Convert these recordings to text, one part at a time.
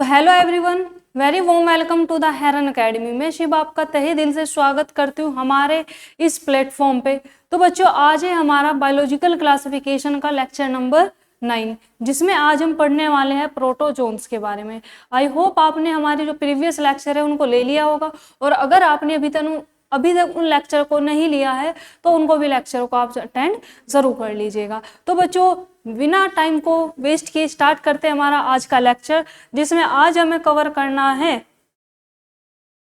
तो hello everyone, very warm welcome to the Heron Academy. मैं शिव आपका तहे दिल से स्वागत करती हूँ हमारे इस प्लेटफॉर्म पे। तो बच्चों, आज है हमारा बायोलॉजिकल क्लासिफिकेशन का लेक्चर नंबर 9, जिसमें आज हम पढ़ने वाले हैं प्रोटोजोन्स के बारे में। आई होप आपने हमारे जो प्रीवियस लेक्चर है उनको ले लिया होगा, और अगर आपने अभी तक उन लेक्चर को नहीं लिया है तो उनको भी लेक्चर को आप अटेंड जरूर कर लीजिएगा। तो बच्चों, बिना टाइम को वेस्ट किए स्टार्ट करते हैं हमारा आज का लेक्चर, जिसमें आज हमें कवर करना है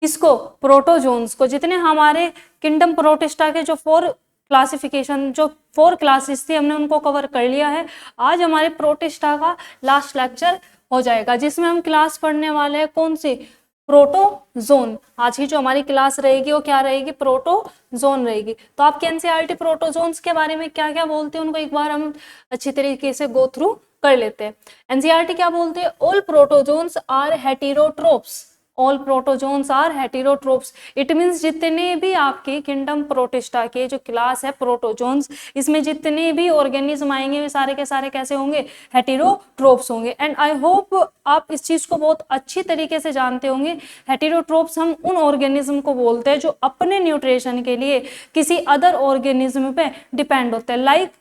इसको, प्रोटोजोन्स को। जितने हमारे किंगडम प्रोटिस्टा के जो फोर क्लासेस थी, हमने उनको कवर कर लिया है। आज हमारे प्रोटिस्टा का लास्ट लेक्चर हो जाएगा, जिसमें हम क्लास पढ़ने वाले हैं कौन सी, प्रोटोजोन। आज की जो हमारी क्लास रहेगी वो क्या रहेगी, प्रोटोजोन रहेगी। तो आपके एनसीईआरटी प्रोटोजोन्स के बारे में क्या क्या बोलते हैं उनको एक बार हम अच्छी तरीके से गो थ्रू कर लेते हैं। एनसीईआरटी क्या बोलते हैं, all protozoans are heterotrophs. All protozoans are heterotrophs. It means जितने भी आपके किंगडम प्रोटिस्टा के जो क्लास है प्रोटोजोन्स, इसमें जितने भी ऑर्गेनिज्म आएंगे वे सारे के सारे कैसे होंगे, हेटेरोट्रोप्स होंगे। एंड आई होप आप इस चीज को बहुत अच्छी तरीके से जानते होंगे। हेटेरोट्रोप्स हम उन ऑर्गेनिज्म को बोलते हैं जो अपने न्यूट्रिशन के लिए किसी अदर ऑर्गेनिज्म पे डिपेंड होते हैं। लाइक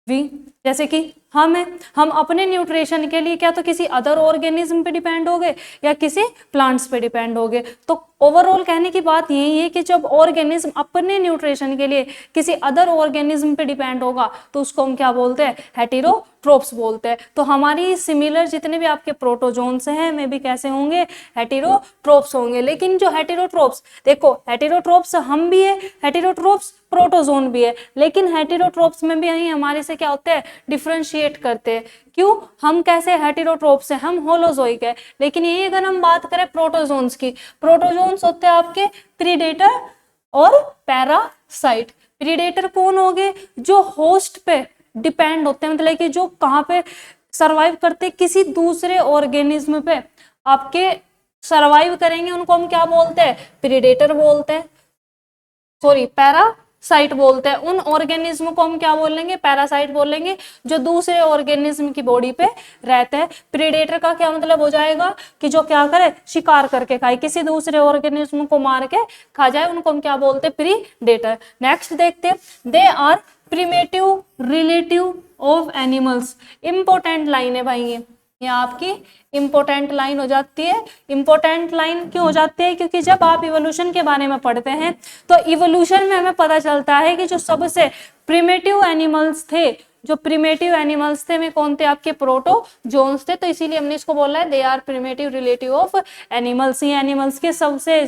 वी, जैसे कि हम अपने न्यूट्रिशन के लिए क्या तो किसी अदर ऑर्गेनिज्म पे डिपेंड हो गए या किसी प्लांट्स पे डिपेंड हो गए। तो ओवरऑल कहने की बात यही है कि जब ऑर्गेनिज्म अपने न्यूट्रिशन के लिए किसी अदर ऑर्गेनिज्म पे डिपेंड होगा तो उसको हम क्या बोलते हैं, हेटेरोट्रोप्स बोलते हैं। तो हमारी सिमिलर जितने भी आपके प्रोटोजोन्स हैं वे भी कैसे होंगे, हेटेरोट्रोप्स होंगे। लेकिन जो हेटेरोट्रोप्स, देखो हेटेरोट्रोप्स हम भी है, हेटेरोट्रोप्स प्रोटोजोन भी है, लेकिन हेटेरोट्रोप्स में भी यही हमारे से क्या होते हैं, डिफरेंशिएट करते हैं। क्यों, हम कैसे हेटेरोट्रोप्स हैं, हम होलोजोइक है। लेकिन यही अगर हम बात करें प्रोटोजोन्स की, प्रोटोजोन्स होते हैं आपके प्रीडेटर और पैरासाइट। प्रीडेटर कौन हो गए, जो होस्ट पे डिपेंड होते हैं, मतलब कि जो कहाँ पे सरवाइव करते हैं, किसी दूसरे ऑर्गेनिज्म पे आपके सरवाइव करेंगे, उनको हम क्या बोलते हैं, प्रीडेटर बोलते हैं, सॉरी पैरासाइट बोलते हैं। उन ऑर्गेनिज्म को हम क्या बोलेंगे, पैरासाइट बोलेंगे, जो दूसरे ऑर्गेनिज्म की बॉडी पे रहते हैं। प्रीडेटर का क्या मतलब हो जाएगा कि जो क्या करे, शिकार करके खाए, किसी दूसरे ऑर्गेनिज्म को मार के खा जाए, उनको हम क्या बोलते हैं, प्रीडेटर। नेक्स्ट देखते हैं, they are primitive relative of animals. Important line है भाई, ये आपकी इंपॉर्टेंट लाइन हो जाती है। इंपॉर्टेंट लाइन क्यों हो जाती है, क्योंकि जब आप इवोल्यूशन के बारे में पढ़ते हैं तो इवोल्यूशन में हमें पता चलता है कि जो सबसे प्रिमेटिव एनिमल्स थे, जो प्रिमेटिव एनिमल्स थे वे कौन थे, आपके प्रोटोजोन्स थे। तो इसीलिए हमने इसको बोला है they are primitive relative of animals. ये एनिमल्स के सबसे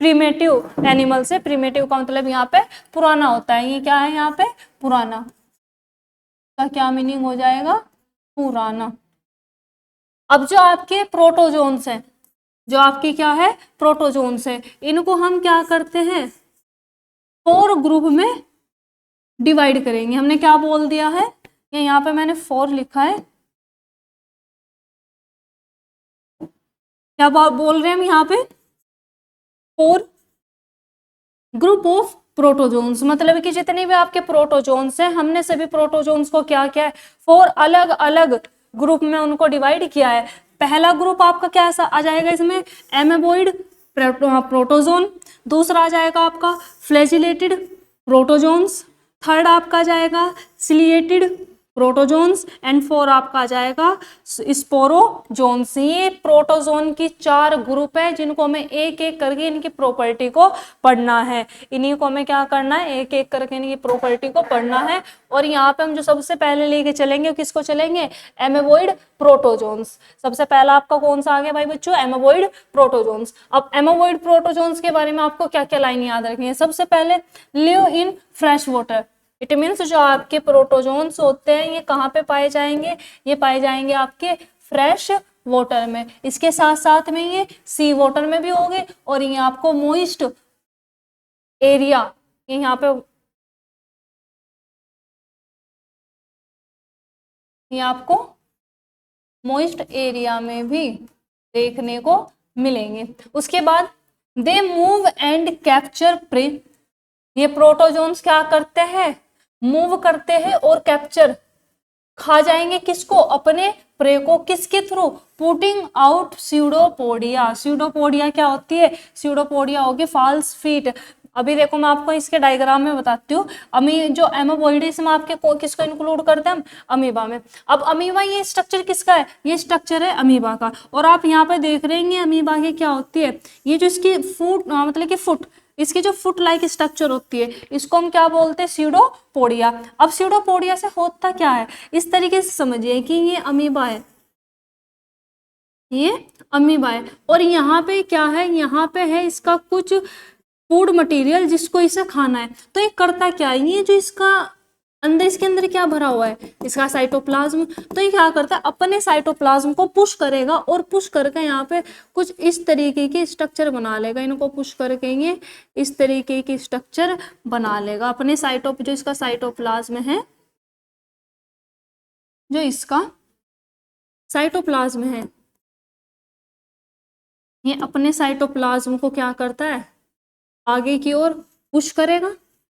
प्रिमेटिव एनिमल्स है। प्रिमेटिव का मतलब यहाँ पे पुराना होता है। ये क्या है, यहाँ पे पुराना का क्या मीनिंग हो जाएगा, पुराना। अब जो आपके प्रोटोजोन्स हैं, जो आपके क्या है, प्रोटोजोन्स है, इनको हम क्या करते हैं, 4 ग्रुप में डिवाइड करेंगे। हमने क्या बोल दिया है, ये यहाँ पे मैंने 4 लिखा है, क्या बोल रहे हैं हम यहाँ पे, 4 ग्रुप ऑफ प्रोटोजोन्स। मतलब कि जितने भी आपके प्रोटोजोन्स हैं, हमने सभी प्रोटोजोन्स को क्या किया है, 4 अलग अलग ग्रुप में उनको डिवाइड किया है। पहला ग्रुप आपका क्या आ जाएगा इसमें, एमेबोइड प्रोटोजोन। दूसरा आ जाएगा आपका फ्लैजिलेटेड प्रोटोजोन्स। थर्ड आपका आ जाएगा सिलिएटेड प्रोटोजोन्स। एंड 4 आपका आ जाएगा स्पोरोजोन्स। ये प्रोटोजोन की 4 ग्रुप है, जिनको हमें एक एक करके इनकी प्रॉपर्टी को पढ़ना है। इन्हीं को हमें क्या करना है, एक एक करके इनकी प्रॉपर्टी को पढ़ना है। और यहाँ पे हम जो सबसे पहले लेके चलेंगे, किसको चलेंगे, एमेबोइड प्रोटोजोन्स। सबसे पहला आपका कौन सा आ गया भाई बच्चों, एमेबोइड प्रोटोजोन्स। अब एमेबोइड प्रोटोजोन्स के बारे में आपको क्या क्या लाइन याद रखनी है, सबसे पहले live in fresh water. It means जो आपके प्रोटोजोन्स होते हैं ये कहाँ पे पाए जाएंगे, ये पाए जाएंगे आपके फ्रेश वाटर में। इसके साथ साथ में ये सी वाटर में भी होंगे, और ये आपको मॉइस्ट एरिया, ये यहाँ पे ये आपको मॉइस्ट एरिया में भी देखने को मिलेंगे। उसके बाद they move and capture prey. ये प्रोटोजोन्स क्या करते हैं, मूव करते हैं और कैप्चर, खा जाएंगे किसको, अपने प्रे को किसके through, putting out pseudopodia. Pseudopodia क्या होती है, स्यूडोपोडिया होगी फॉल्स फीट। अभी देखो मैं आपको इसके डायग्राम में बताती हूँ। जो एमोबॉइड इसमें आपके किसको इंक्लूड करते हैं हम, अमीबा में। अब अमीबा ये स्ट्रक्चर किसका है, ये स्ट्रक्चर है अमीबा का। और आप यहाँ पे देख रहे हैं अमीबा की क्या होती है, ये जो इसकी फुट मतलब कि फुट, इसकी जो फुट लाइक स्ट्रक्चर होती है इसको हम क्या बोलते हैं, स्यूडोपोडिया। अब स्यूडोपोडिया से होता क्या है, इस तरीके से समझिए कि ये अमीबा है, ये अमीबा है, और यहाँ पे क्या है, यहाँ पे है इसका कुछ फूड मटेरियल जिसको इसे खाना है। तो ये करता क्या है, ये जो इसका अंदर, इसके अंदर क्या भरा हुआ है, इसका साइटोप्लाज्म। तो ये क्या करता है, अपने साइटोप्लाज्म को पुश करेगा और पुश करके यहाँ पे कुछ इस तरीके की स्ट्रक्चर बना लेगा। इनको पुश करके ये इस तरीके की स्ट्रक्चर बना लेगा अपने जो इसका साइटोप्लाज्म है, जो इसका साइटोप्लाज्म है, ये अपने साइटोप्लाज्म को क्या करता है, आगे की ओर पुश करेगा।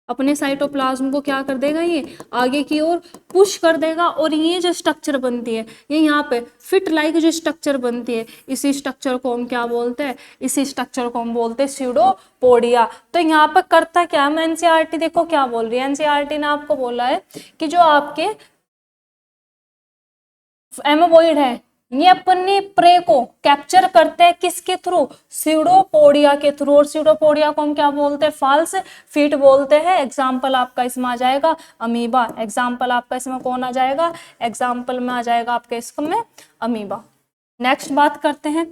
अपने साइटोप्लाज्म को क्या कर देगा, ये आगे की ओर पुश कर देगा। और ये जो स्ट्रक्चर बनती है, ये यहाँ पे फिट लाइक जो स्ट्रक्चर बनती है, इसी स्ट्रक्चर को हम क्या बोलते हैं, इसी स्ट्रक्चर को हम बोलते हैं स्यूडोपोडिया। तो यहाँ पे करता क्या है, एनसीईआरटी देखो क्या बोल रही है, एनसीईआरटी ने आपको बोला है कि जो आपके एमोबॉइड है ये अपने प्रे को कैप्चर करते हैं किसके थ्रू, स्यूडोपोडिया के थ्रू। और स्यूडोपोडिया को हम क्या बोलते हैं, फॉल्स फीट बोलते हैं। एग्जाम्पल आपका इसमें आ जाएगा अमीबा, एग्जाम्पल आपका इसमें कौन आ जाएगा, एग्जाम्पल में आ जाएगा आपके इसमें अमीबा। नेक्स्ट बात करते हैं,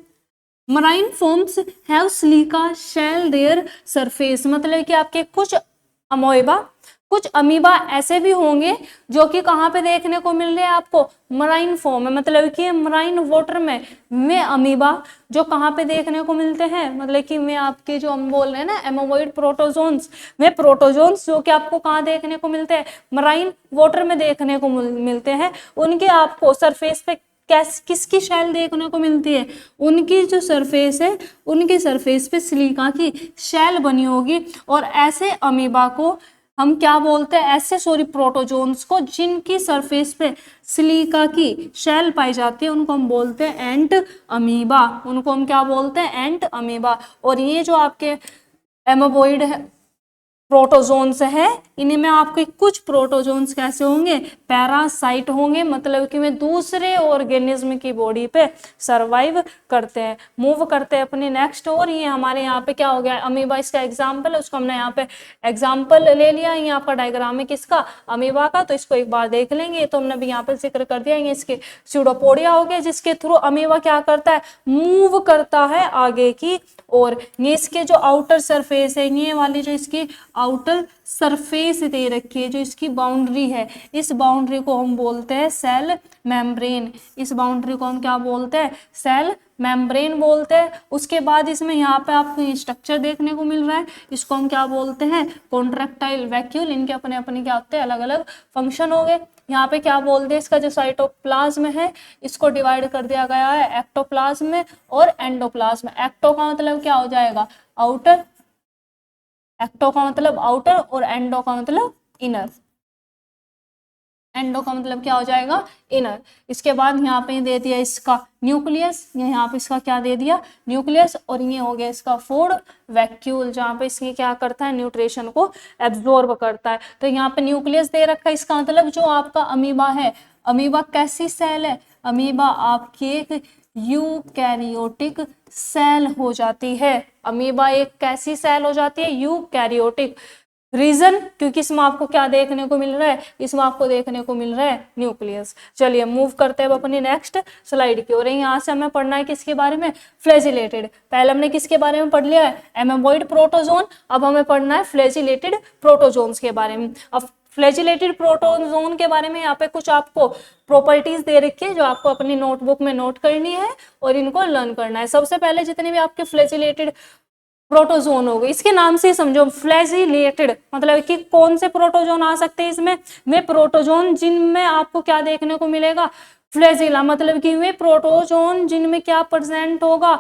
marine forms have silica shell their surface. मतलब कि आपके कुछ अमोइबा, कुछ अमीबा ऐसे भी होंगे जो कि कहाँ पे देखने को मिल रहे हैं आपको, मराइन फॉर्म में। मतलब कि मराइन वाटर में अमीबा जो कहाँ पे देखने को मिलते हैं, मतलब कि में आपके जो हम बोल रहे हैं ना एमोबॉइड प्रोटोजोन्स, में प्रोटोजोन्स जो कि आपको कहाँ देखने को मिलते हैं, मराइन वाटर में देखने को मिलते हैं। उनके आपको सरफेस पे किसकी शेल देखने को मिलती है, उनकी जो सरफेस है, उनकी सरफेस पे सिलिका की शेल बनी होगी। और ऐसे अमीबा को हम क्या बोलते हैं, ऐसे प्रोटोजोन्स को जिनकी सरफेस पे सिलिका की शेल पाई जाती है उनको हम बोलते हैं एंट अमीबा। उनको हम क्या बोलते हैं, एंट अमीबा। और ये जो आपके एमोबॉइड है प्रोटोजोन्स है, इनमें आपके कुछ प्रोटोजोन्स कैसे होंगे, पैरासाइट होंगे। मतलब कि वे दूसरे ऑर्गेनिज्म की बॉडी पे सरवाइव करते हैं, मूव करते हैं अपने नेक्स्ट। और ये हमारे यहाँ पे क्या हो गया, अमीबा इसका एग्जाम्पल है, उसको हमने यहाँ पे एग्जाम्पल ले लिया। ये आपका डायग्राम है किसका, अमीबा का। तो इसको एक बार देख लेंगे, तो हमने भी यहाँ पे जिक्र कर दिया। ये इसके स्यूडोपोडिया हो गया जिसके थ्रू अमीबा क्या करता है, मूव करता है आगे की। और ये इसके जो आउटर सरफेस है, ये वाली जो इसकी आउटर सरफेस दे रखी है, जो इसकी बाउंड्री है, इस बाउंड्री को हम बोलते हैं सेल मेम्ब्रेन। इस बाउंड्री को हम क्या बोलते हैं, सेल मेम्ब्रेन बोलते हैं। उसके बाद इसमें यहाँ पे आपको स्ट्रक्चर देखने को मिल रहा है, इसको हम क्या बोलते हैं, कॉन्ट्रैक्टाइल वैक्यूल। इनके अपने अपने क्या होते हैं, अलग अलग फंक्शन हो गए। यहाँ पे क्या बोलते हैं, इसका जो साइटोप्लाज्म है इसको डिवाइड कर दिया गया है एक्टोप्लाज्म में और एंडोप्लाज्म। एक्टो का मतलब क्या हो जाएगा, आउटर, एक्टो का मतलब आउटर, और एंडो का मतलब इनर। एंडो का मतलब क्या हो जाएगा, इनर। इसके बाद यहाँ पे दे दिया इसका न्यूक्लियस, यहाँ पे इसका क्या दे दिया, न्यूक्लियस। और ये हो गया इसका फूड वैक्यूल, जहाँ पे इसकी क्या करता है, न्यूट्रिशन को एब्जॉर्ब करता है। तो यहाँ पे न्यूक्लियस दे रखा है, इसका मतलब जो आपका अमीबा है, अमीबा कैसी सेल है, अमीबा आपकी एक यूकैरियोटिक सेल हो जाती है। अमीबा एक कैसी सेल हो जाती है, यूकैरियोटिक। रीजन, क्योंकि इसमें आपको क्या देखने को मिल रहा है, इसमें आपको देखने को मिल रहा है न्यूक्लियस। चलिए मूव करते हैं अपनी नेक्स्ट स्लाइड की ओर। यहाँ से हमें पढ़ना है किसके बारे में, फ्लैजिलेटेड। पहले हमने किसके बारे में पढ़ लिया है, एमोबॉइड प्रोटोजोन। अब हमें पढ़ना है फ्लैजिलेटेड प्रोटोजोन्स के बारे में। अब फ्लैजिलेटेड प्रोटोजोन के बारे में यहाँ पे कुछ आपको प्रॉपर्टीज दे रखी है जो आपको अपनी नोटबुक में नोट करनी है और इनको लर्न करना है। सबसे पहले जितने भी आपके फ्लैजिलेटेड प्रोटोजोन हो गए, इसके नाम से समझो, फ्लैजिलेटेड मतलब कि कौन से प्रोटोजोन आ सकते हैं इसमें, वे प्रोटोजोन जिनमें आपको क्या देखने को मिलेगा, फ्लैजिला। मतलब कि वे प्रोटोजोन जिनमें क्या प्रेजेंट होगा,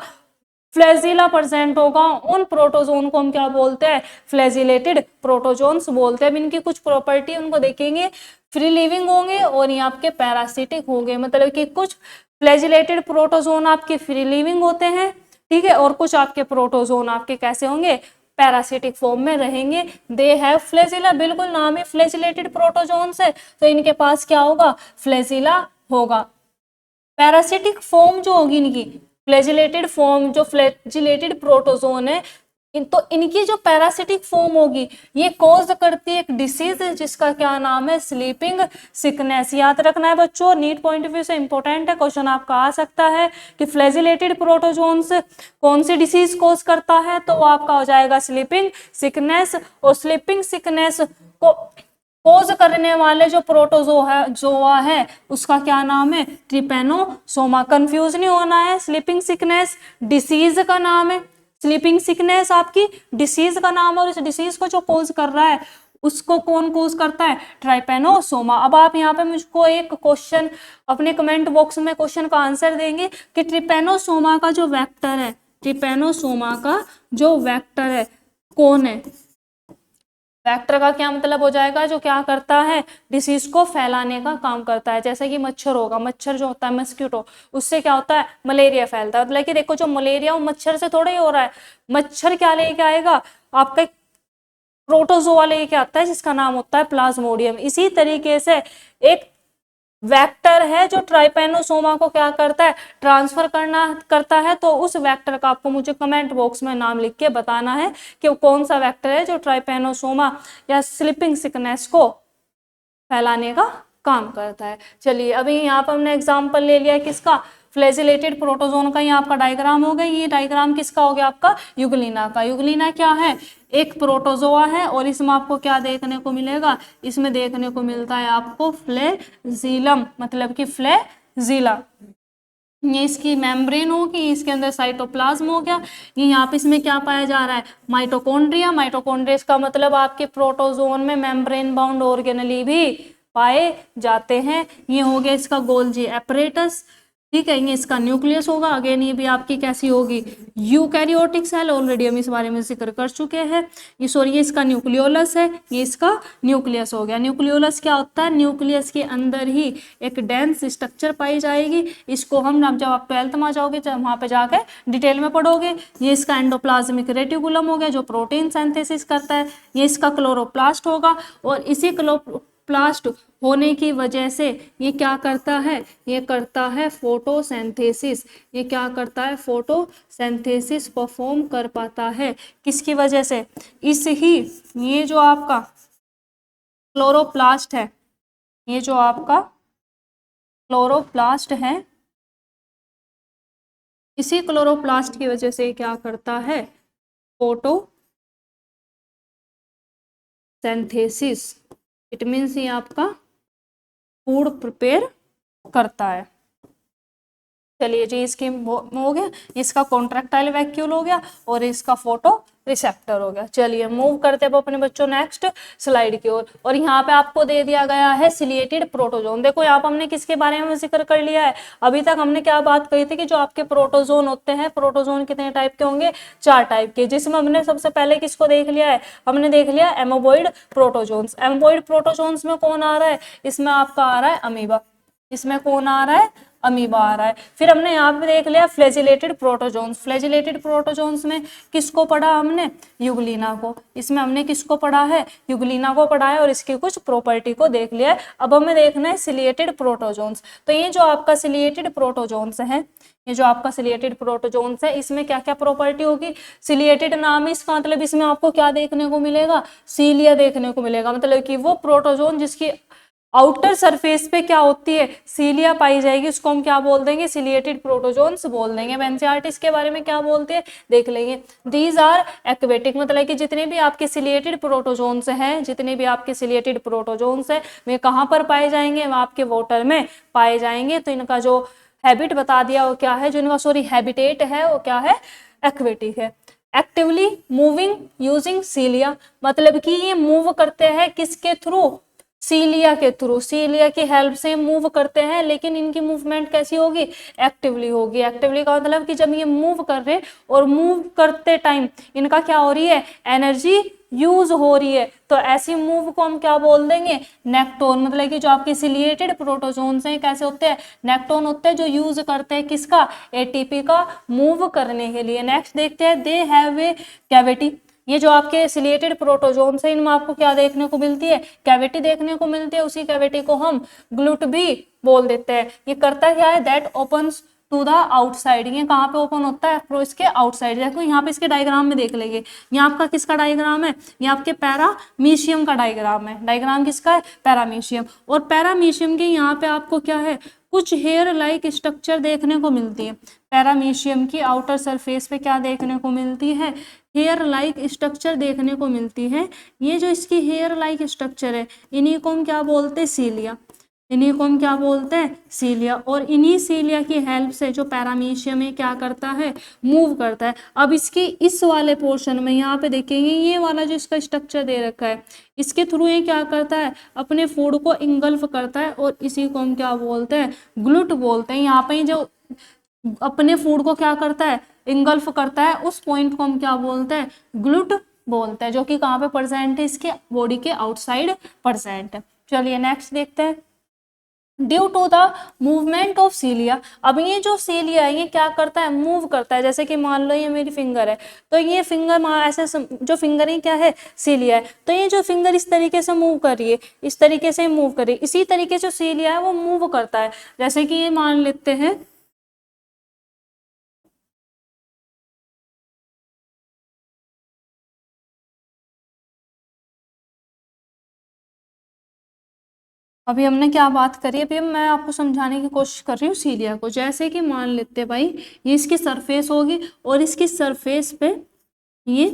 फ्लैजिला प्रेजेंट होगा, उन प्रोटोजोन को हम क्या बोलते हैं, फ्लैजिलेटेड प्रोटोजोन्स बोलते हैं। अब इनकी कुछ प्रॉपर्टी उनको देखेंगे, फ्री लिविंग होंगे और ये आपके पैरासिटिक होंगे, मतलब कि कुछ फ्लैजिलेटेड प्रोटोजोन आपके फ्री लिविंग होते हैं, ठीक है, और कुछ आपके प्रोटोजोन आपके कैसे होंगे, पैरासिटिक फॉर्म में रहेंगे। दे हैव फ्लैजिला, बिल्कुल नाम ही फ्लैजिलेटेड प्रोटोजोन्स है, तो इनके पास क्या होगा, फ्लैजिला होगा। पैरासिटिक फॉर्म जो होगी इनकी, फ्लैजिलेटेड फॉर्म, जो फ्लैजिलेटेड प्रोटोजोन है, तो इनकी जो पैरासिटिक फॉर्म होगी ये कॉज करती है एक डिसीज जिसका क्या नाम है, स्लीपिंग सिकनेस। याद रखना है बच्चों, नीट पॉइंट ऑफ व्यू से इंपॉर्टेंट है, क्वेश्चन आपका आ सकता है कि फ्लैजिलेटेड प्रोटोजोन्स कौन सी डिसीज कॉज करता है, तो वो आपका हो जाएगा स्लीपिंग सिकनेस। और स्लीपिंग सिकनेस को कोज करने वाले जो प्रोटोजोआ है उसका क्या नाम है, ट्रिपेनोसोमा। कंफ्यूज नहीं होना है, स्लीपिंग सिकनेस डिसीज का नाम है, स्लीपिंग सिकनेस आपकी डिसीज का नाम है, और इस डिसीज को जो कोज कर रहा है उसको कौन कोज करता है, ट्राइपेनोसोमा। अब आप यहाँ पे मुझको एक क्वेश्चन अपने कमेंट बॉक्स में क्वेश्चन का आंसर देंगे कि ट्रिपेनोसोमा का जो वेक्टर है, ट्रिपेनोसोमा का जो वेक्टर है कौन है। वेक्टर का क्या मतलब हो जाएगा, जो क्या करता है, डिसीज को फैलाने का काम करता है। जैसे कि मच्छर होगा, मच्छर जो होता है मस्किटो, उससे क्या होता है, मलेरिया फैलता है। मतलब कि देखो जो मलेरिया वो मच्छर से थोड़ा ही हो रहा है, मच्छर क्या लेके आएगा, आपका एक प्रोटोजोआ लेके आता है जिसका नाम होता है प्लाज्मोडियम। इसी तरीके से एक वेक्टर है जो ट्राइपेनोसोमा को क्या करता है, ट्रांसफर करता है। तो उस वेक्टर का आपको मुझे कमेंट बॉक्स में नाम लिख के बताना है कि वो कौन सा वेक्टर है जो ट्राइपेनोसोमा या स्लीपिंग सिकनेस को फैलाने का काम करता है। चलिए अभी यहाँ पर हमने एग्जाम्पल ले लिया किसका, फ्लैजिलेटेड प्रोटोजोन का। ये आपका डायग्राम हो गया, ये डायग्राम किसका हो गया, आपका यूग्लिना का। यूग्लिना क्या है, एक प्रोटोजोआ है, और इसमें आपको क्या देखने को मिलेगा, इसमें देखने को मिलता है आपको फ्लैजिलम, मतलब कि फ्लैजिला। ये इसकी मेम्ब्रेन होगी, इसके अंदर साइटोप्लाज्म हो गया। ये यहाँ पे इसमें क्या पाया जा रहा है, माइटोकॉन्ड्रिया। माइटोकॉन्ड्रिया का मतलब आपके प्रोटोजोन में मेम्ब्रेन बाउंड ऑर्गेनेली भी पाए जाते हैं। ये हो गया इसका गोल्जी एपरेटस, ठीक है। ये इसका न्यूक्लियस होगा। अगेन ये भी आपकी कैसी होगी, यूकैरियोटिक सेल, ऑलरेडी हम इस बारे में जिक्र कर चुके हैं। ये सॉरी, ये इसका न्यूक्लियोलस है, ये इसका न्यूक्लियस हो गया। न्यूक्लियोलस क्या होता है, न्यूक्लियस के अंदर ही एक डेंस स्ट्रक्चर पाई जाएगी। इसको हम जब आप 12th में जाओगे जब वहाँ पे जाके डिटेल में पढ़ोगे। ये इसका एंडोप्लाज्मिक रेटिकुलम हो गया जो प्रोटीन सिंथेसिस करता है। ये इसका क्लोरोप्लास्ट होगा, और इसी क्लोरोप्लास्ट होने की वजह से ये क्या करता है, ये करता है फोटोसिंथेसिस। ये क्या करता है, फोटोसिंथेसिस परफॉर्म कर पाता है। किसकी वजह से, इस ही ये जो आपका क्लोरोप्लास्ट है, ये जो आपका क्लोरोप्लास्ट है, इसी क्लोरोप्लास्ट की वजह से क्या करता है, फोटोसिंथेसिस। इट मीन्स ये आपका फूड प्रिपेयर करता है। चलिए जी, इसकी हो गया, इसका कॉन्ट्रैक्टाइल वैक्यूल हो गया, और इसका फोटो रिसेप्टर हो गया। चलिए मूव करते हैं अपने बच्चों नेक्स्ट स्लाइड की ओर। और यहाँ पे आपको दे दिया गया है सिलिएटेड प्रोटोजोन। देखो यहाँ पे हमने किसके बारे में जिक्र कर लिया है, अभी तक हमने क्या बात कही थी कि जो आपके प्रोटोजोन होते हैं, प्रोटोजोन कितने टाइप के होंगे, 4 टाइप के, जिसमें हमने सबसे पहले किसको देख लिया है, हमने देख लिया एमोबॉइड प्रोटोजोन्स। एमोबॉइड प्रोटोजोन्स में कौन आ रहा है, इसमें आपका आ रहा है अमीबा। इसमें कौन आ रहा है, अमीबा आ रहा है। फिर हमने यहाँ पे देख लिया फ्लैजिलेटेड प्रोटोजोन्स। फ्लैजिलेटेड प्रोटोजोन्स में किसको पढ़ा हमने, यूग्लिना को। इसमें हमने किसको पढ़ा है, यूग्लिना को पढ़ा है, और इसकी कुछ प्रॉपर्टी को देख लिया है। अब हमें देखना है सिलिएटेड प्रोटोजोन्स। तो ये जो आपका सिलिएटेड प्रोटोजोन्स है, ये जो आपका सिलिएटेड प्रोटोजोन्स है, इसमें क्या क्या प्रॉपर्टी होगी। सिलिएटेड नाम है इसका मतलब इसमें आपको क्या देखने को मिलेगा, सीलिया देखने को मिलेगा। मतलब कि वो प्रोटोजोन जिसकी आउटर सरफेस पे क्या होती है, सीलिया पाई जाएगी, उसको हम क्या बोल देंगे, सिलिएटेड प्रोटोजोन्स बोल देंगे। एनसीईआरटी इसके बारे में क्या बोलते हैं देख लेंगे। दीज आर एक्वेटिक, मतलब कि जितने भी आपके सिलिएटेड प्रोटोजोन्स हैं, जितने भी आपके सिलिएटेड प्रोटोजोन्स हैं, वे कहाँ पर पाए जाएंगे, वो आपके वाटर में पाए जाएंगे। तो इनका जो हैबिट बता दिया वो क्या है, जो इनका सॉरी हैबिटेट है वो क्या है, एक्वेटिक है। एक्टिवली मूविंग यूजिंग सीलिया, मतलब कि ये मूव करते हैं किसके थ्रू, सीलिया के थ्रू, सीलिया की हेल्प से मूव करते हैं, लेकिन इनकी मूवमेंट कैसी होगी, एक्टिवली होगी। एक्टिवली का मतलब कि जब ये मूव कर रहे और मूव करते टाइम इनका क्या हो रही है, एनर्जी यूज हो रही है, तो ऐसी मूव को हम क्या बोल देंगे, नेक्टोन। मतलब कि जो आपके सिलिएटेड प्रोटोजोन्स हैं कैसे होते हैं, नेक्टोन होते हैं, जो यूज करते हैं किसका, एटीपी का मूव करने के लिए। नेक्स्ट देखते हैं, दे हैव ए कैविटी। ये जो आपके सिलिएटेड प्रोटोजोन्स है इनमें आपको क्या देखने को मिलती है, कैविटी देखने को मिलती है। उसी कैविटी को हम ग्लूट भी बोल देते हैं। ये करता क्या है, that opens to the outside. ये कहाँ पे ओपन होता है, प्रो इसके आउटसाइड। देखो यहाँ पे इसके डायग्राम में देख लेंगे, यहाँ आपका किसका डायग्राम है, ये आपके पैरामीशियम का डायग्राम है। डायग्राम किसका है, पैरामीशियम। और पैरामीशियम के यहाँ पे आपको क्या है, कुछ हेयर लाइक स्ट्रक्चर देखने को मिलती है। पैरामीशियम की आउटर सरफेस पे क्या देखने को मिलती है, हेयर लाइक स्ट्रक्चर देखने को मिलती है। ये जो इसकी हेयर लाइक स्ट्रक्चर है इन्हीं को हम क्या बोलते हैं, सीलिया। इन्हीं को हम क्या बोलते हैं, सीलिया। और इन्हीं सीलिया की हेल्प से जो पैरामीशियम है क्या करता है, मूव करता है। अब इसकी इस वाले पोर्शन में यहाँ पे देखेंगे, ये वाला जो इसका स्ट्रक्चर दे रखा है, इसके थ्रू ये क्या करता है, अपने फूड को इंगल्फ करता है, और इसी को हम क्या बोलते हैं, ग्लूट बोलते हैं। यहाँ पे जो अपने फूड को क्या करता है, इंगल्फ करता है, उस पॉइंट को हम क्या बोलते हैं, ग्लूट बोलते हैं, जो कि कहाँ पे प्रेजेंट है, इसके बॉडी के आउटसाइड प्रेजेंट है। चलिए नेक्स्ट देखते हैं, due to the movement of cilia. अब ये जो सीलिया है ये क्या करता है, मूव करता है। जैसे कि मान लो ये मेरी फिंगर है, तो ये फिंगर ऐसे जो फिंगर है क्या है, सीलिया है। तो ये जो फिंगर इस तरीके से मूव कर रही है, इस तरीके से मूव कर रही है, इसी तरीके से सीलिया है वो मूव करता है। जैसे कि ये मान लेते हैं, अभी हमने क्या बात करी, अभी मैं आपको समझाने की कोशिश कर रही हूँ सीलिया को। जैसे कि मान लेते भाई ये इसकी सरफेस होगी, और इसकी सरफेस पे ये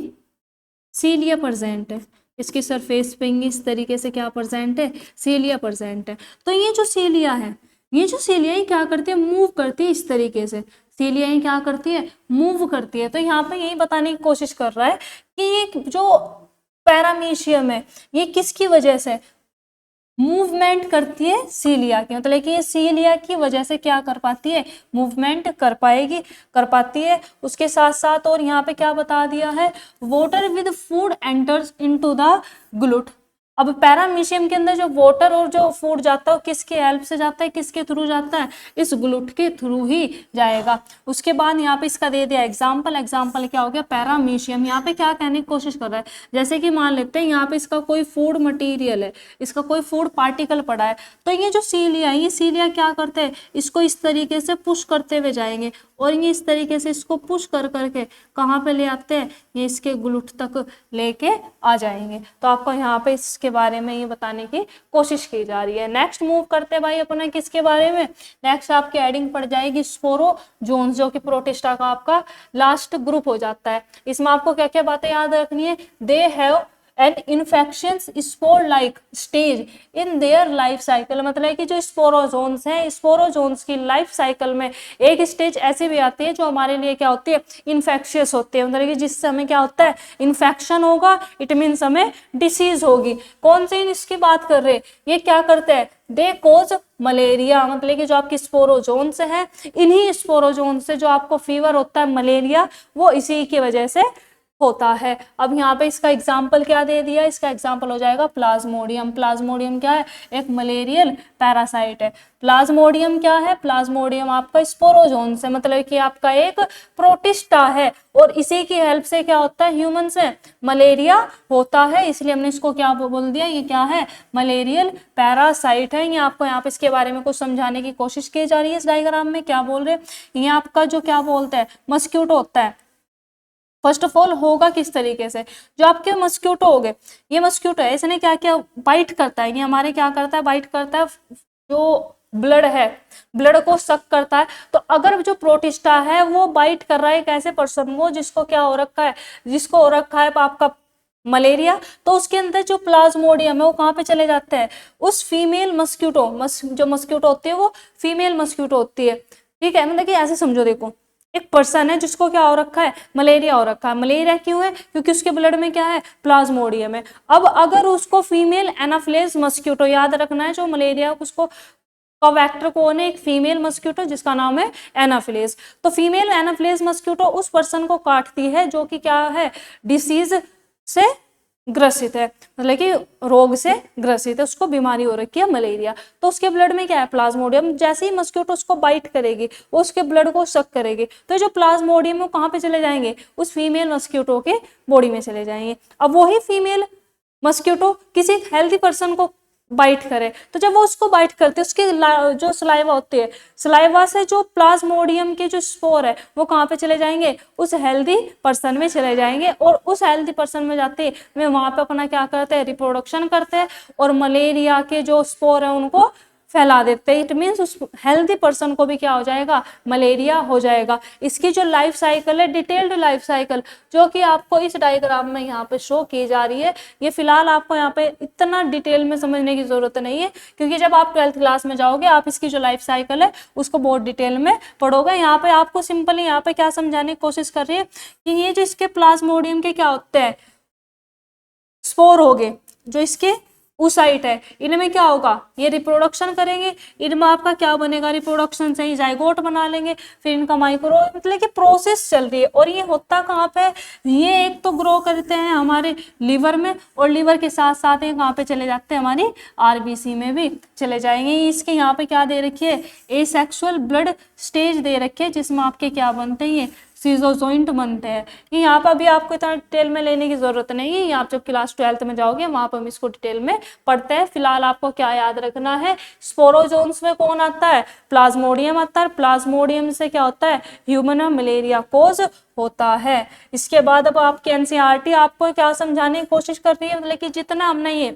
सीलिया प्रेजेंट है। इसकी सरफेस पे इस तरीके से क्या प्रेजेंट है, सीलिया प्रेजेंट है। तो ये जो सीलिया है, ये जो सीलिया है क्या करती है, मूव करती है इस तरीके से। सीलिया ही क्या करती है, मूव करती है। तो यहाँ पे यही बताने की कोशिश कर रहा है कि ये जो पैरामीशियम है ये किसकी वजह से मूवमेंट करती है, सीलिया की। मतलब कि ये सीलिया की वजह से क्या कर पाती है, मूवमेंट कर पाती है। उसके साथ साथ और यहाँ पे क्या बता दिया है, water with food enters into the gullet. अब पैरामीशियम के अंदर जो वाटर और जो फूड जाता है वो किसके हेल्प से जाता है, किसके थ्रू जाता है, इस ग्लूट के थ्रू ही जाएगा। उसके बाद यहाँ पे इसका दे दिया एग्जाम्पल। एग्जाम्पल क्या हो गया, पैरामीशियम। यहाँ पे क्या कहने की कोशिश कर रहा है, जैसे कि मान लेते हैं यहाँ पे इसका कोई फूड मटीरियल है, इसका कोई फूड पार्टिकल पड़ा है, तो ये जो सीलिया है, ये सीलिया क्या करते हैं, इसको इस तरीके से पुश करते हुए जाएंगे, और ये इस तरीके से इसको पुश कर करके कहाँ पे ले आते हैं, ये इसके ग्लूट तक लेके आ जाएंगे। तो आपको यहाँ पे इसके बारे में ये बताने की कोशिश की जा रही है। नेक्स्ट मूव करते हैं भाई अपना किसके बारे में, नेक्स्ट आपकी एडिंग पड़ जाएगी स्पोरोजोन्स, जो कि प्रोटिस्टा का आपका लास्ट ग्रुप हो जाता है। इसमें आपको क्या क्या बातें याद रखनी है, they have and infections spore like stage in their life cycle. मतलब कि जो स्पोरोजोन्स हैं, स्पोरोजोन्स की लाइफ साइकिल में एक स्टेज ऐसी भी आती है जो हमारे लिए क्या होती है, इन्फेक्शियस होती है। मतलब कि जिससे हमें क्या होता है, इन्फेक्शन होगा, इट मीन्स हमें डिसीज होगी। कौन से इसकी बात कर रहे हैं, ये क्या करते हैं, दे कोज मलेरिया। मतलब कि जो आपकी स्पोरोजोन से है, इन्हीं स्पोरोजोन से जो आपको फीवर होता है, मलेरिया, वो इसी की वजह से होता है। अब यहाँ पे इसका एग्जाम्पल क्या दे दिया, इसका एग्जाम्पल हो जाएगा प्लाज्मोडियम। प्लाज्मोडियम क्या है, एक मलेरियल पैरासाइट है। प्लाज्मोडियम क्या है, प्लाज्मोडियम आपका स्पोरोजोन से, मतलब कि आपका एक प्रोटिस्टा है, और इसी की हेल्प से क्या होता है, ह्यूमन से मलेरिया होता है। इसलिए हमने इसको क्या बोल दिया, ये क्या है, मलेरियल पैरासाइट है। ये आपको यहाँ पे इसके बारे में कुछ समझाने की कोशिश की जा रही है। इस डायग्राम में क्या बोल रहे हैं, ये आपका जो क्या बोलते हैं, मस्क्यूटो होता है। फर्स्ट ऑफ ऑल होगा किस तरीके से, जो आपके मस्क्यूटो हो गए, ये मस्क्यूटो है, इसने क्या किया, बाइट करता है, ये हमारे क्या करता है, बाइट करता है, जो ब्लड है, ब्लड को सक करता है। तो अगर जो प्रोटिस्टा है वो बाइट कर रहा है एक ऐसे पर्सन को जिसको क्या हो रखा है, जिसको हो रखा है आपका मलेरिया, तो उसके अंदर जो प्लाज्मोडियम है वो कहाँ पे चले जाते हैं, उस फीमेल मस्क्यूटो, जो मस्क्यूटो होती है वो फीमेल मस्क्यूटो होती है, ठीक है। मतलब कि ऐसे समझो, देखो एक पर्सन है जिसको क्या हो रखा है, मलेरिया हो रखा है। मलेरिया क्यों है, क्योंकि उसके ब्लड में क्या है, प्लाज्मोडियम है। अब अगर उसको फीमेल एनाफिलेज मस्क्यूटो, याद रखना है जो मलेरिया उसको का वेक्टर कौन है, एक फीमेल मस्क्यूटो जिसका नाम है एनाफिलेज। तो फीमेल एनाफिलेज मस्क्यूटो उस पर्सन को काटती है जो कि क्या है, डिसीज से ग्रसित है, मतलब कि रोग से ग्रसित है, उसको बीमारी हो रखी है मलेरिया। तो उसके ब्लड में क्या है, प्लाज्मोडियम। जैसे ही मस्क्यूटो उसको बाइट करेगी, वो उसके ब्लड को सक करेगी, तो जो प्लाज्मोडियम वो कहाँ पे चले जाएंगे, उस फीमेल मस्क्यूटो के बॉडी में चले जाएंगे। अब वही फीमेल मस्क्यूटो किसी हेल्दी पर्सन को बाइट करे, तो जब वो उसको बाइट करते हैं, उसकी जो सलाइवा होती है, सलाइवा से जो प्लाज्मोडियम के जो स्पोर है वो कहाँ पे चले जाएंगे, उस हेल्दी पर्सन में चले जाएंगे। और उस हेल्दी पर्सन में जाते वे वहां पे अपना क्या करते हैं, रिप्रोडक्शन करते हैं और मलेरिया के जो स्पोर है उनको फैला देते हैं। इट मीन्स उस हेल्दी पर्सन को भी क्या हो जाएगा, मलेरिया हो जाएगा। इसकी जो लाइफ साइकिल है, डिटेल्ड लाइफ साइकिल, जो कि आपको इस डायग्राम में यहाँ पे शो की जा रही है, ये फिलहाल आपको यहाँ पे इतना डिटेल में समझने की जरूरत नहीं है, क्योंकि जब आप 12th क्लास में जाओगे आप इसकी जो लाइफ साइकिल है उसको बहुत डिटेल में पढ़ोगे। यहाँ पे आपको सिंपली यहाँ पे क्या समझाने की कोशिश कर रही है कि ये जो इसके प्लाज्मोडियम के क्या होते हैं, स्पोर हो गए, जो इसके oocyte है, इनमें क्या होगा, ये रिप्रोडक्शन करेंगे, इनमें आपका क्या बनेगा, रिप्रोडक्शन से ही जाइगोट बना लेंगे, फिर इनका माइक्रो, मतलब कि प्रोसेस चल रही है। और ये होता कहाँ पे, ये एक तो ग्रो करते हैं हमारे लिवर में, और लिवर के साथ साथ ये कहाँ पे चले जाते हैं, हमारी आरबीसी में भी चले जाएंगे। इसके यहाँ पे क्या दे रखी है, एसेक्सुअल ब्लड स्टेज दे रखे है, जिसमें आपके क्या बनते हैं, ये सीजोजोइंट बनते हैं। ये यहाँ पर भी आपको इतना डिटेल में लेने की जरूरत नहीं है, ये आप जब क्लास 12th में जाओगे वहां पर हम इसको डिटेल में पढ़ते हैं। फिलहाल आपको क्या याद रखना है, स्पोरोजोन्स में कौन आता है, प्लाज्मोडियम आता है। प्लाज्मोडियम से क्या होता है, ह्यूमन मलेरिया कोज होता है। इसके बाद अब आपकी एनसीईआरटी आपको क्या समझाने की कोशिश कर रही है, मतलब कि जितना हमने ये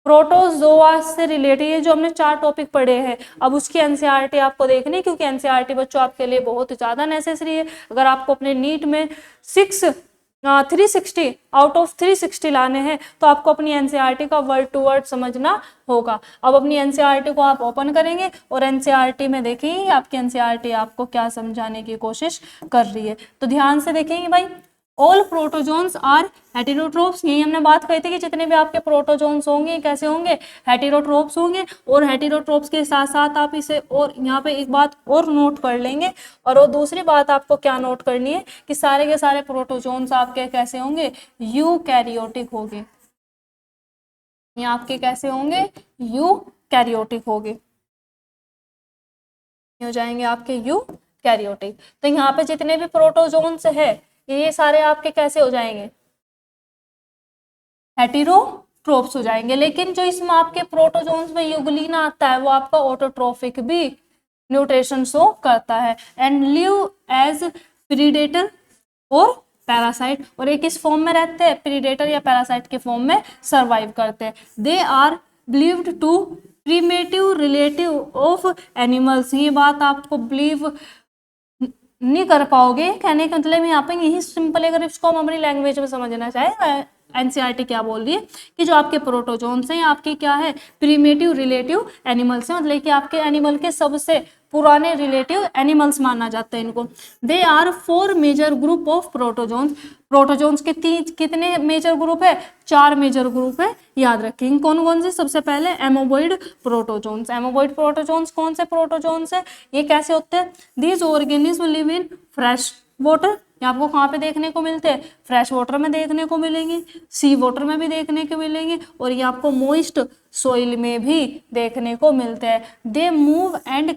प्रोटोजोआ से रिलेटेड ये जो हमने 4 टॉपिक पढ़े हैं, अब उसकी एनसीईआरटी आपको देखनी, क्योंकि एनसीईआरटी बच्चों आपके लिए बहुत ज्यादा नेसेसरी है। अगर आपको अपने नीट में 360 आउट ऑफ 360 लाने हैं तो आपको अपनी एनसीईआरटी का वर्ड टू वर्ड समझना होगा। अब अपनी एनसीईआरटी को आप ओपन करेंगे और एनसीईआरटी में देखेंगे आपकी एनसीईआरटी आपको क्या समझाने की कोशिश कर रही है। तो ध्यान से देखेंगे भाई, ऑल प्रोटोजोन्स आर हेटेरोट्रोप्स, यही हमने बात कही थी कि जितने भी आपके प्रोटोजोन्स होंगे कैसे होंगे, हेटेरोट्रोप्स होंगे। और हेटेरोट्रोप्स के साथ साथ आप इसे और यहाँ पे एक बात और नोट कर लेंगे, और वो दूसरी बात आपको क्या नोट करनी है कि सारे के सारे प्रोटोजोन्स आपके कैसे होंगे, यूकैरियोटिक होंगे। ये आपके कैसे होंगे, यूकैरियोटिक होंगे, हो जाएंगे आपके यूकैरियोटिक। तो यहाँ पे जितने भी प्रोटोजोन्स है ये सारे आपके कैसे हो जाएंगे, हेटेरोट्रोप्स हो जाएंगे। लेकिन जो इसमें आपके प्रोटोजोन्स में यूग्लिन आता है वो आपका ऑटोट्रोफिक भी न्यूट्रिशन शो करता है, एंड लिव एज प्रीडेटर और पैरासाइट। और एक किस फॉर्म में रहते हैं, प्रीडेटर या पैरासाइट के फॉर्म में सरवाइव करते हैं। They are believed to primitive relative of animals, ये बात आपको बिलीव नहीं कर पाओगे, कहने का मतलब यहाँ पे यही सिंपल, अगर इसको हम अपनी लैंग्वेज में समझना चाहे, एनसीईआरटी क्या बोल रही है कि जो आपके प्रोटोजोन्स हैं आपके क्या है, प्रीमेटिव रिलेटिव एनिमल्स हैं, मतलब कि आपके एनिमल के सबसे पुराने रिलेटिव एनिमल्स माना जाता है इनको। They are 4 major group of protozoans, protozoans के कितने मेजर ग्रुप है, 4 मेजर ग्रुप है, याद रखेंगे। कौन कौन से, सबसे पहले एमोबॉइड प्रोटोजोन्स। एमोबॉइड प्रोटोजोन्स कौन से प्रोटोजोन्स है, ये कैसे होते हैं, these organism live in fresh water, ये आपको कहाँ पे देखने को मिलते हैं, फ्रेश वाटर में देखने को मिलेंगे, सी वाटर में भी देखने को मिलेंगे, और ये आपको मोइस्ट सोइल में भी देखने को मिलते हैं। दे move and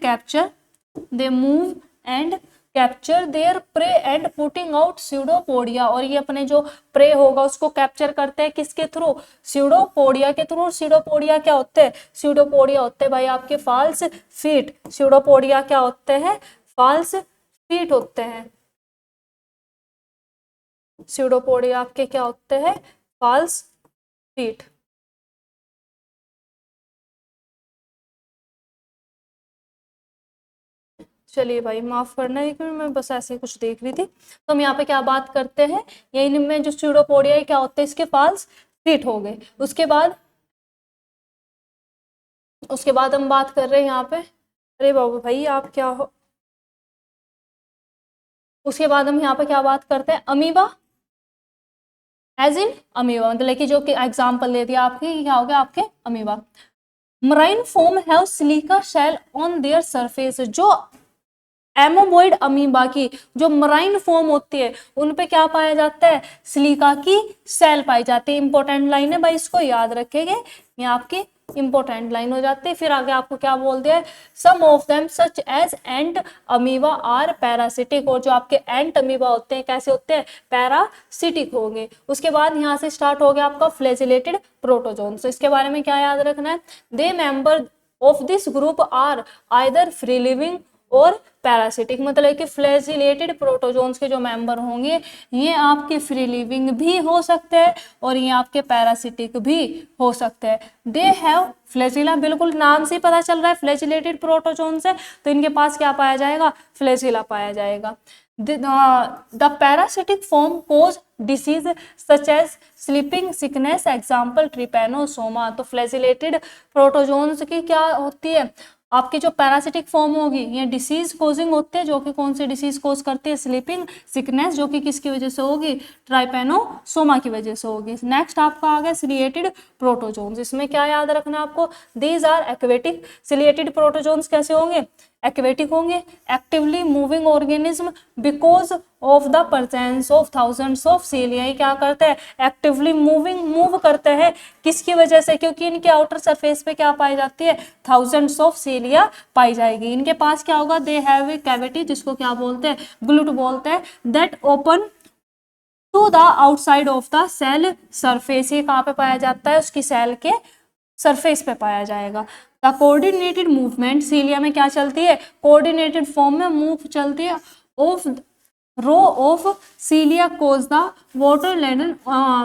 capture there pray and putting out pseudopodia, और ये अपने जो प्रे होगा उसको कैप्चर करते हैं किसके थ्रू, स्यूडोपोडिया के थ्रू। स्यूडोपोडिया क्या होते हैं, स्यूडोपोडिया होते हैं भाई आपके फॉल्स फीट। स्यूडोपोडिया क्या होते हैं, फॉल्स फीट होते हैं। स्यूडोपोडिया आपके क्या होते हैं, फॉल्स फीट। चलिए भाई माफ करना है, क्योंकि मैं बस ऐसे ही कुछ देख रही थी। तो हम यहाँ पे क्या बात करते हैं, ये इनमें जो स्यूडोपोडिया है क्या होते हैं, इसके फॉल्स फीट हो गए। उसके बाद हम बात कर रहे हैं यहाँ पे, अरे बाबू भाई आप क्या हो, उसके बाद हम यहाँ पे क्या बात करते हैं, अमीबा एज इन अमीबा, मतलब कि जो कि एग्जाम्पल दे दिया आपकी, क्या हो गया आपके amoeba. Marine forms have silica shell on their surface, जो एमोबॉइड अमीबा की जो मराइन फोम होती है उन पे क्या पाया जाता है, सिलिका की सेल पाई जाती है। इंपॉर्टेंट लाइन है भाई, इसको याद रखेंगे, ये आपकी इंपॉर्टेंट लाइन हो जाती है। फिर आगे आपको क्या बोल दिया है, some of them such as Entamoeba are parasitic, और जो आपके एंट अमीबा होते हैं कैसे होते हैं, पैरासिटिक होंगे। उसके बाद यहाँ से स्टार्ट हो गया आपका फ्लैजिलेटेड प्रोटोजोन्स, इसके बारे में क्या याद रखना है, they member of this group are either free living और पैरासिटिक, मतलब कि फ्लैजिलेटेड प्रोटोजोन्स के जो मेंबर होंगे ये आपके फ्री लिविंग भी हो सकते हैं और ये आपके पैरासिटिक भी हो सकते हैं। दे हैव फ्लैजिला, बिल्कुल नाम से ही पता चल रहा है फ्लैजिलेटेड प्रोटोजोन्स है, तो इनके पास क्या पाया जाएगा, फ्लैजिला पाया जाएगा। The parasitic form cause disease such as sleeping sickness, example trypanosoma। तो फ्लैजिलेटेड प्रोटोजोन्स की क्या होती है, आपकी जो पैरासिटिक फॉर्म होगी ये डिसीज कोजिंग होते हैं, जो कि कौन सी डिसीज कोज करती है, स्लीपिंग सिकनेस, जो कि किसकी वजह से होगी, ट्राइपेनोसोमा की वजह से होगी। नेक्स्ट आपका आ गया सिलिएटेड प्रोटोजोन्स, इसमें क्या याद रखना है आपको, these are aquatic, ciliated protozoans कैसे होंगे, एक्वेटिक होंगे, actively moving organism because of the presence of thousands of cilia, ये क्या करते हैं, एक्टिवली मूव करते हैं, किसकी वजह से, क्योंकि इनके आउटर सरफेस पे क्या पाई जाती है, थाउजेंड्स ऑफ सीलिया पाई जाएगी। इनके पास क्या होगा, दे हैव ए कैविटी, जिसको क्या बोलते हैं, ग्लूट बोलते हैं, that open to the outside of the cell surface, ये कहाँ पे पाया जाता है, उसकी सेल के सरफेस पे पाया जाएगा। द कोऑर्डिनेटेड मूवमेंट, सीलिया में क्या चलती है, कोऑर्डिनेटेड फॉर्म में मूव चलती है, of row of cilia cause the water laden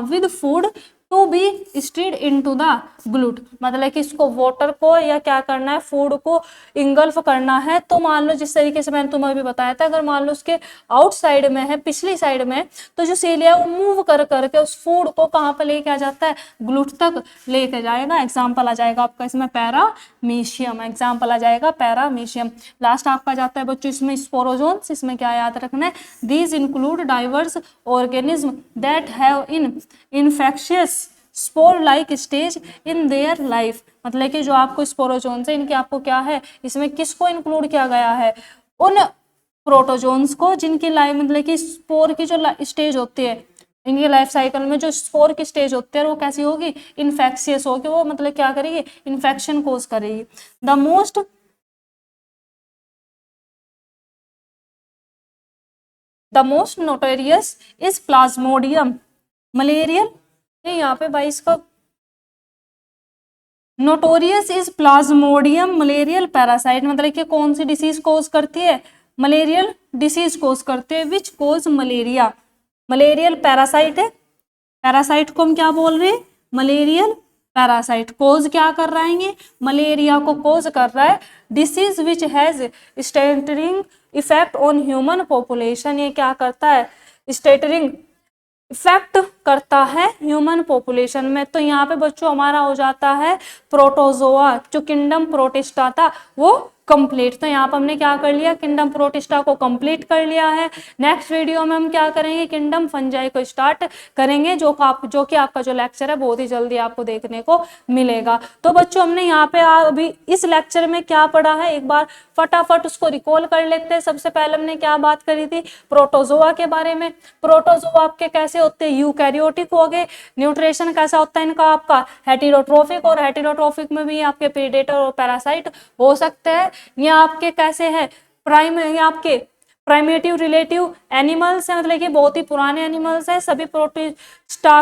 with food to be steered into the gullet, मतलब कि इसको वाटर को या क्या करना है, फूड को इंगल्फ करना है। तो मान लो जिस तरीके से मैंने तुम्हें अभी बताया था, अगर मान लो उसके आउटसाइड में है, पिछली साइड में, तो जो सीलिया वो मूव कर करके उस फूड को कहाँ पे लेके आ जाता है, ग्लूट तक लेके जाएगा। एग्जाम्पल आ जाएगा आपका इसमें पैरामीशियम, एग्जाम्पल आ जाएगा पैरामीशियम। लास्ट आपका जाता है बच्चों इसमें स्पोरोजोन्स, इसमें क्या याद रखना है, these include diverse organism that have in infectious spore like stage in their life, मतलब कि जो आपको स्पोरोजोन्स है इनके आपको क्या है, इसमें किसको इंक्लूड किया गया है, उन प्रोटोजोन्स को जिनकी लाइफ, मतलब कि स्पोर की जो स्टेज होती है, इनकी लाइफ साइकिल में जो स्पोर की स्टेज होती है वो कैसी होगी, इन्फेक्शियस होगी, वो मतलब क्या करेगी, इन्फेक्शन कोज करेगी। The most notorious is Plasmodium malarial, यहाँ पे 22 का notorious is Plasmodium malarial parasite, मतलब कि कौन सी डिसीज कोज करती है, मलेरियल डिसीज कोज करते हैं, विच कोज मलेरिया, मलेरियल पैरासाइट है, पैरासाइट को हम क्या बोल रहे हैं, मलेरियल पैरासाइट, कोज क्या कर रहा है, ये मलेरिया को कोज कर रहा है। Disease which has staggering effect on human population, ये क्या करता है, स्टेटरिंग इफेक्ट करता है ह्यूमन पॉपुलेशन में। तो यहाँ पे बच्चों हमारा हो जाता है प्रोटोजोआ, जो किंगडम प्रोटिस्टा था वो कंप्लीट। तो यहाँ पर हमने क्या कर लिया, किंगडम प्रोटिस्टा को कंप्लीट कर लिया है। नेक्स्ट वीडियो में हम क्या करेंगे, किंगडम फंजाई को स्टार्ट करेंगे, जो कि आपका जो लेक्चर है बहुत ही जल्दी आपको देखने को मिलेगा। तो बच्चों हमने यहाँ पे अभी इस लेक्चर में क्या पढ़ा है, एक बार फटाफट उसको रिकॉल कर लेते हैं। सबसे पहले हमने क्या बात करी थी, प्रोटोजोआ के बारे में। प्रोटोजोआ आपके कैसे होते हैं, यूकैरियोटिक हो गए। न्यूट्रिशन कैसा होता है इनका, आपका हेटेरोट्रोफिक, और हेटेरोट्रोफिक में भी आपके प्रीडेटर और पैरासाइट हो सकते हैं। ये आपके कैसे है, ये आपके प्राइमेटिव रिलेटिव एनिमल्स है, मतलब कि बहुत ही पुराने एनिमल्स है। सभी प्रोटिस्टा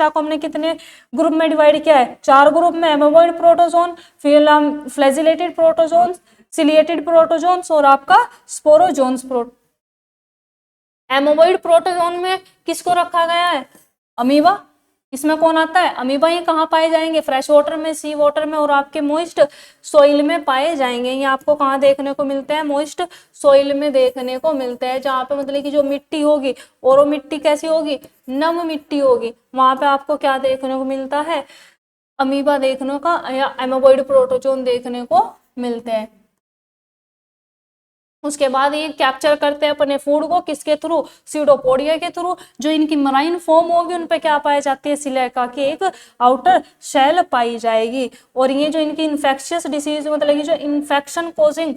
को हमने कितने ग्रुप में डिवाइड किया है, 4 ग्रुप में, amoeboid protozoan, flagellated protozoans, ciliated protozoans और आपका स्पोरोजोन्स। एमोबॉइड प्रोटोजोन में किसको रखा गया है, अमीबा, इसमें कौन आता है, अमीबा। ये कहाँ पाए जाएंगे, फ्रेश वाटर में, सी वाटर में और आपके मॉइस्ट सोइल में पाए जाएंगे। ये आपको कहाँ देखने को मिलते हैं, मॉइस्ट सोइल में देखने को मिलते हैं, जहाँ पे मतलब कि जो मिट्टी होगी, और वो मिट्टी कैसी होगी, नम मिट्टी होगी, वहां पे आपको क्या देखने को मिलता है, अमीबा देखने का या एमोबॉइड प्रोटोजोन देखने को मिलते हैं। उसके बाद ये कैप्चर करते हैं अपने फूड को किसके थ्रू, सीडोपोडिया के थ्रू। जो इनकी मराइन फॉर्म होगी उन पे क्या पाई जाती है, सिलिका की एक आउटर शेल पाई जाएगी। और ये जो इनकी इन्फेक्शियस डिसीज मतलब ये जो इन्फेक्शन कोजिंग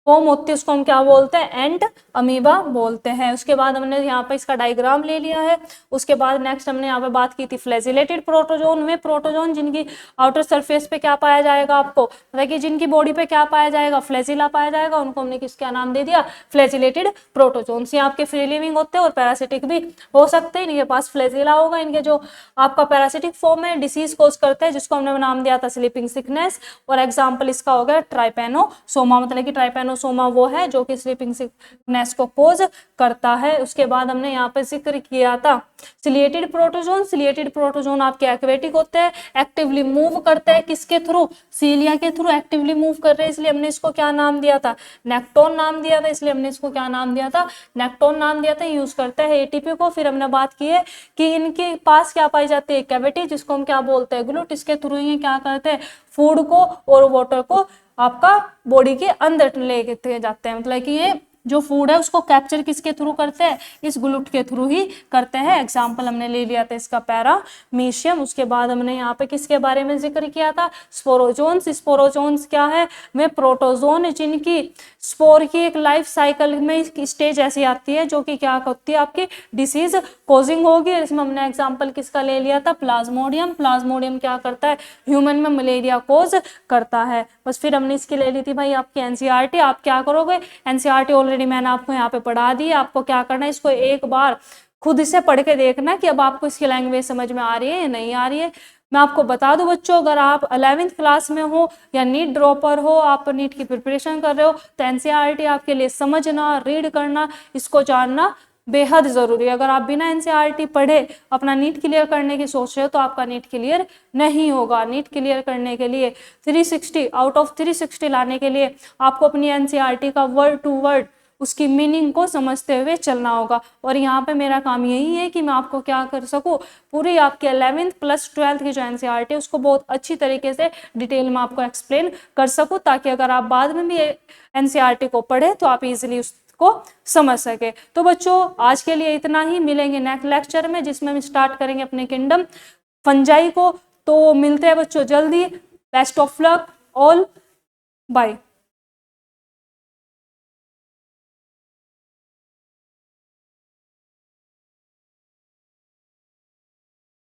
फॉर्म होती है उसको हम क्या बोलते हैं, एंड अमीबा बोलते हैं। उसके बाद हमने यहाँ पे इसका डायग्राम ले लिया है। उसके बाद नेक्स्ट हमने यहाँ पे बात की थी फ्लैजिलेटेड प्रोटोजोन में, प्रोटोजोन जिनकी आउटर सरफेस पे क्या पाया जाएगा, आपको देखिए जिनकी बॉडी पे क्या पाया जाएगा, फ्लैजिला पाया जाएगा, उनको हमने किसका नाम दे दिया, फ्लैजिलेटेड प्रोटोजोन। ये आपके फ्री लिविंग होते हैं और पैरासिटिक भी हो सकते हैं। इनके पास फ्लैजिला होगा, इनके जो आपका पैरासिटिक फॉर्म है डिसीज कोज करते हैं जिसको हमने नाम दिया था स्लीपिंग सिकनेस। और एग्जाम्पल इसका हो गया ट्राइपेनोसोमा, मतलब कि ट्राइपेनोसोमा वो है जो कि स्लीपिंग सिकनेस को कोज करता है। उसके बाद हमने यहाँ पे जिक्र किया था सिलिएटेड प्रोटोजोन। सिलिएटेड प्रोटोजोन आपके एक्वेटिक होते हैं, एक्टिवली मूव करते हैं किसके थ्रू, सीलिया के थ्रू एक्टिवली मूव कर रहे हैं, इसलिए हमने इसको क्या नाम दिया था, नेक्टोन नाम दिया था। इसलिए हमने इसको क्या नाम दिया था, नेक्टोन नाम दिया था। यूज करते हैं एटीपी को। फिर हमने बात की है कि इनके पास क्या पाई जाती है, कैविटी, जिसको हम क्या बोलते हैं, ग्लूट। इसके थ्रू ये क्या करते हैं, फूड को और वाटर को आपका बॉडी के अंदर लेके जाते हैं। मतलब कि ये जो फूड है उसको कैप्चर किसके थ्रू करते हैं, इस ग्लूट के थ्रू ही करते हैं। एग्जाम्पल हमने ले लिया था इसका पैरामीशियम। उसके बाद हमने यहाँ पे किसके बारे में जिक्र किया था, स्पोरोजोन्स। स्पोरोजोन्स क्या है, वे प्रोटोजोन जिनकी स्पोर की एक लाइफ साइकिल में स्टेज ऐसी आती है जो कि क्या होती है, आपकी डिसीज कोजिंग होगी। इसमें हमने एग्जाम्पल किसका ले लिया था, प्लाज्मोडियम। प्लाज्मोडियम क्या करता है, ह्यूमन में मलेरिया कोज करता है। बस फिर हमने इसकी ले ली थी भाई आपकी एनसीईआरटी। आप क्या करोगे, एनसीईआरटी ऑलरेडी मैंने आपको यहाँ पे पढ़ा दी है। आपको क्या करना है, इसको एक बार खुद से पढ़ के देखना कि अब आपको इसकी लैंग्वेज समझ में आ रही है या नहीं आ रही है। मैं आपको बता दूं बच्चों, अगर आप 11वीं क्लास में हो या नीट ड्रॉपर हो, आप नीट की प्रिपरेशन कर रहे हो, तो एनसीईआरटी आपके लिए समझना, रीड करना, इसको जानना बेहद जरूरी है। अगर आप बिना एनसीईआरटी पढ़े अपना नीट क्लियर करने की सोच रहे हो तो आपका नीट क्लियर नहीं होगा। नीट क्लियर करने के लिए 360 आउट ऑफ 360 लाने के लिए आपको अपनी एनसीईआरटी का वर्ड टू वर्ड उसकी मीनिंग को समझते हुए चलना होगा। और यहाँ पे मेरा काम यही है कि मैं आपको क्या कर सकूँ, पूरी आपके 11वीं प्लस 12th की जो एनसीईआरटी है उसको बहुत अच्छी तरीके से डिटेल में आपको एक्सप्लेन कर सकूँ, ताकि अगर आप बाद में भी एनसीईआरटी को पढ़े तो आप इजीली को समझ सके। तो बच्चों आज के लिए इतना ही, मिलेंगे नेक्स्ट लेक्चर में जिसमें हम स्टार्ट करेंगे अपने किंगडम फंजाई को। तो मिलते हैं बच्चों जल्दी। Best of luck all, bye.